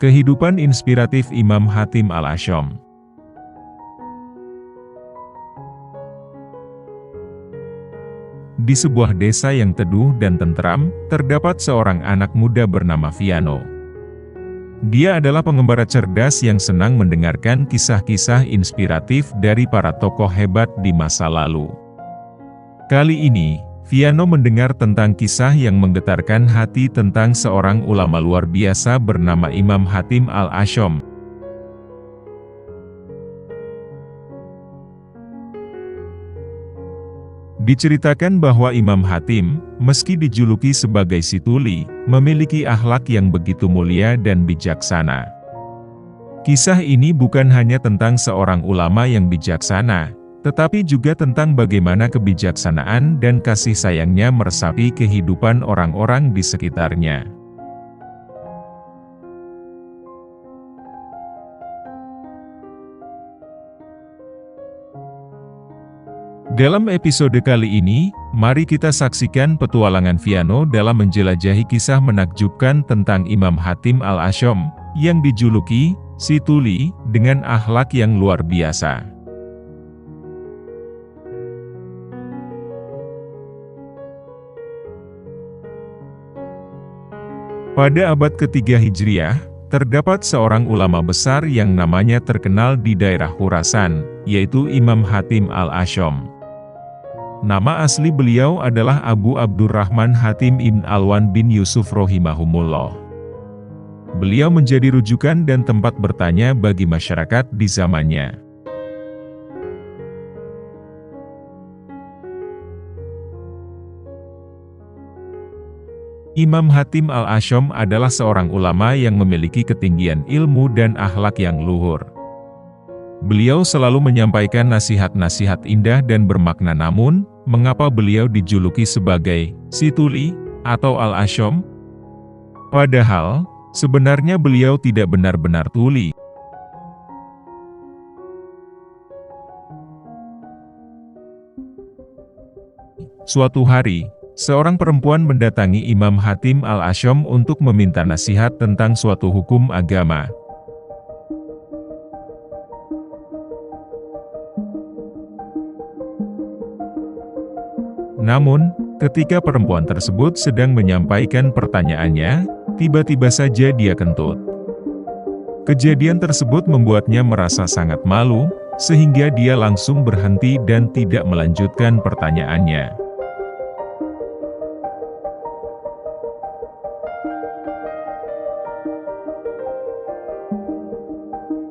Kehidupan inspiratif Imam Hatim Al-Asyam. Di sebuah desa yang teduh dan tentram, terdapat seorang anak muda bernama Viano. Dia adalah pengembara cerdas yang senang mendengarkan kisah-kisah inspiratif dari para tokoh hebat di masa lalu. Kali ini, Viano mendengar tentang kisah yang menggetarkan hati tentang seorang ulama luar biasa bernama Imam Hatim Al-Asyam. Diceritakan bahwa Imam Hatim, meski dijuluki sebagai si tuli, memiliki akhlak yang begitu mulia dan bijaksana. Kisah ini bukan hanya tentang seorang ulama yang bijaksana, tetapi juga tentang bagaimana kebijaksanaan dan kasih sayangnya meresapi kehidupan orang-orang di sekitarnya. Dalam episode kali ini, mari kita saksikan petualangan Viano dalam menjelajahi kisah menakjubkan tentang Imam Hatim Al-Asyam, yang dijuluki si tuli dengan akhlak yang luar biasa. Pada abad ketiga Hijriah, terdapat seorang ulama besar yang namanya terkenal di daerah Khurasan, yaitu Imam Hatim Al-Asyam. Nama asli beliau adalah Abu Abdurrahman Hatim ibn Alwan bin Yusuf rahimahumullah. Beliau menjadi rujukan dan tempat bertanya bagi masyarakat di zamannya. Imam Hatim Al-Asyam adalah seorang ulama yang memiliki ketinggian ilmu dan akhlak yang luhur. Beliau selalu menyampaikan nasihat-nasihat indah dan bermakna, namun, mengapa beliau dijuluki sebagai si tuli atau Al-Asyam? Padahal, sebenarnya beliau tidak benar-benar tuli. Suatu hari, seorang perempuan mendatangi Imam Hatim Al-Asyam untuk meminta nasihat tentang suatu hukum agama. Namun, ketika perempuan tersebut sedang menyampaikan pertanyaannya, tiba-tiba saja dia kentut. Kejadian tersebut membuatnya merasa sangat malu, sehingga dia langsung berhenti dan tidak melanjutkan pertanyaannya.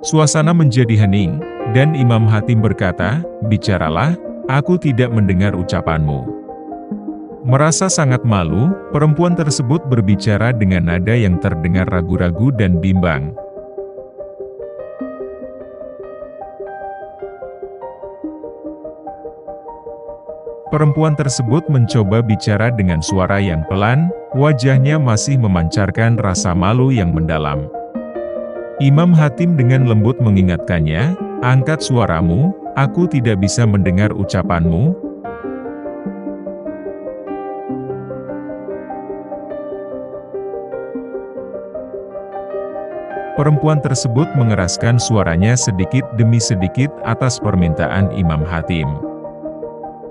Suasana menjadi hening, dan Imam Hatim berkata, "Bicaralah, aku tidak mendengar ucapanmu." Merasa sangat malu, perempuan tersebut berbicara dengan nada yang terdengar ragu-ragu dan bimbang. Perempuan tersebut mencoba bicara dengan suara yang pelan, wajahnya masih memancarkan rasa malu yang mendalam. Imam Hatim dengan lembut mengingatkannya, "Angkat suaramu, aku tidak bisa mendengar ucapanmu." Perempuan tersebut mengeraskan suaranya sedikit demi sedikit atas permintaan Imam Hatim.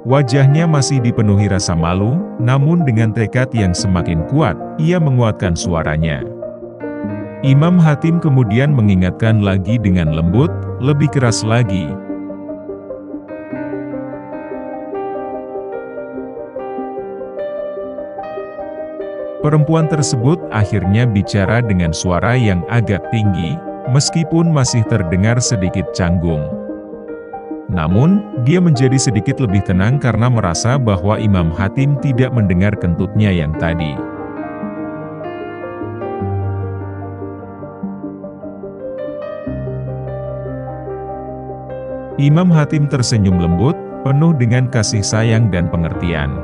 Wajahnya masih dipenuhi rasa malu, namun dengan tekad yang semakin kuat, ia menguatkan suaranya. Imam Hatim kemudian mengingatkan lagi dengan lembut, lebih keras lagi. Perempuan tersebut akhirnya bicara dengan suara yang agak tinggi, meskipun masih terdengar sedikit canggung. Namun, dia menjadi sedikit lebih tenang karena merasa bahwa Imam Hatim tidak mendengar kentutnya yang tadi. Imam Hatim tersenyum lembut, penuh dengan kasih sayang dan pengertian.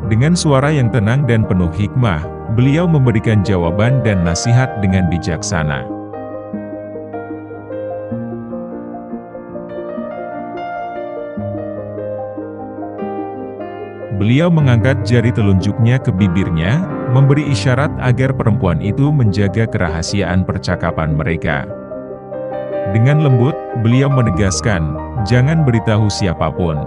Dengan suara yang tenang dan penuh hikmah, beliau memberikan jawaban dan nasihat dengan bijaksana. Beliau mengangkat jari telunjuknya ke bibirnya, memberi isyarat agar perempuan itu menjaga kerahasiaan percakapan mereka. Dengan lembut, beliau menegaskan, "Jangan beritahu siapapun."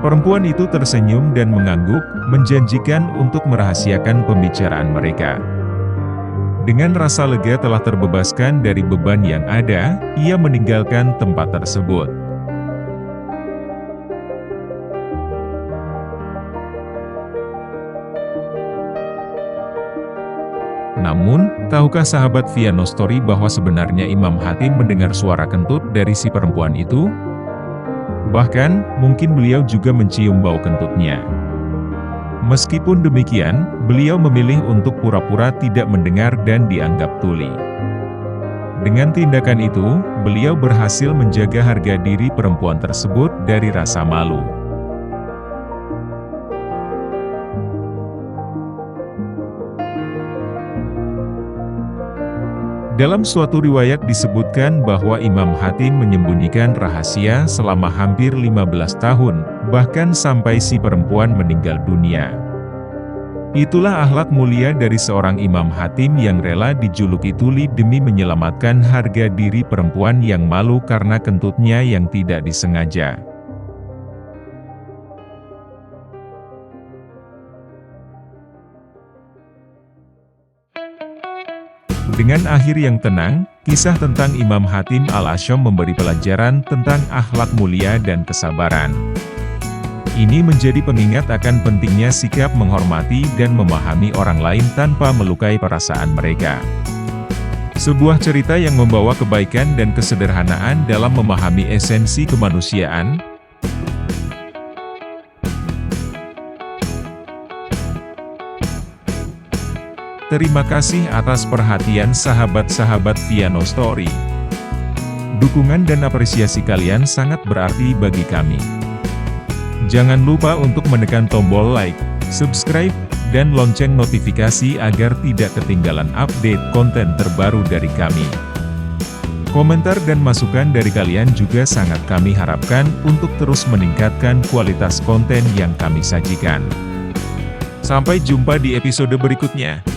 Perempuan itu tersenyum dan mengangguk, menjanjikan untuk merahasiakan pembicaraan mereka. Dengan rasa lega telah terbebaskan dari beban yang ada, ia meninggalkan tempat tersebut. Namun, tahukah sahabat Viano Story bahwa sebenarnya Imam Hatim mendengar suara kentut dari si perempuan itu? Bahkan, mungkin beliau juga mencium bau kentutnya. Meskipun demikian, beliau memilih untuk pura-pura tidak mendengar dan dianggap tuli. Dengan tindakan itu, beliau berhasil menjaga harga diri perempuan tersebut dari rasa malu. Dalam suatu riwayat disebutkan bahwa Imam Hatim menyembunyikan rahasia selama hampir 15 tahun, bahkan sampai si perempuan meninggal dunia. Itulah akhlak mulia dari seorang Imam Hatim yang rela dijuluki tuli demi menyelamatkan harga diri perempuan yang malu karena kentutnya yang tidak disengaja. Dengan akhir yang tenang, kisah tentang Imam Hatim al-Asyam memberi pelajaran tentang akhlak mulia dan kesabaran. Ini menjadi pengingat akan pentingnya sikap menghormati dan memahami orang lain tanpa melukai perasaan mereka. Sebuah cerita yang membawa kebaikan dan kesederhanaan dalam memahami esensi kemanusiaan. Terima kasih atas perhatian sahabat-sahabat Viano Story. Dukungan dan apresiasi kalian sangat berarti bagi kami. Jangan lupa untuk menekan tombol like, subscribe, dan lonceng notifikasi agar tidak ketinggalan update konten terbaru dari kami. Komentar dan masukan dari kalian juga sangat kami harapkan untuk terus meningkatkan kualitas konten yang kami sajikan. Sampai jumpa di episode berikutnya.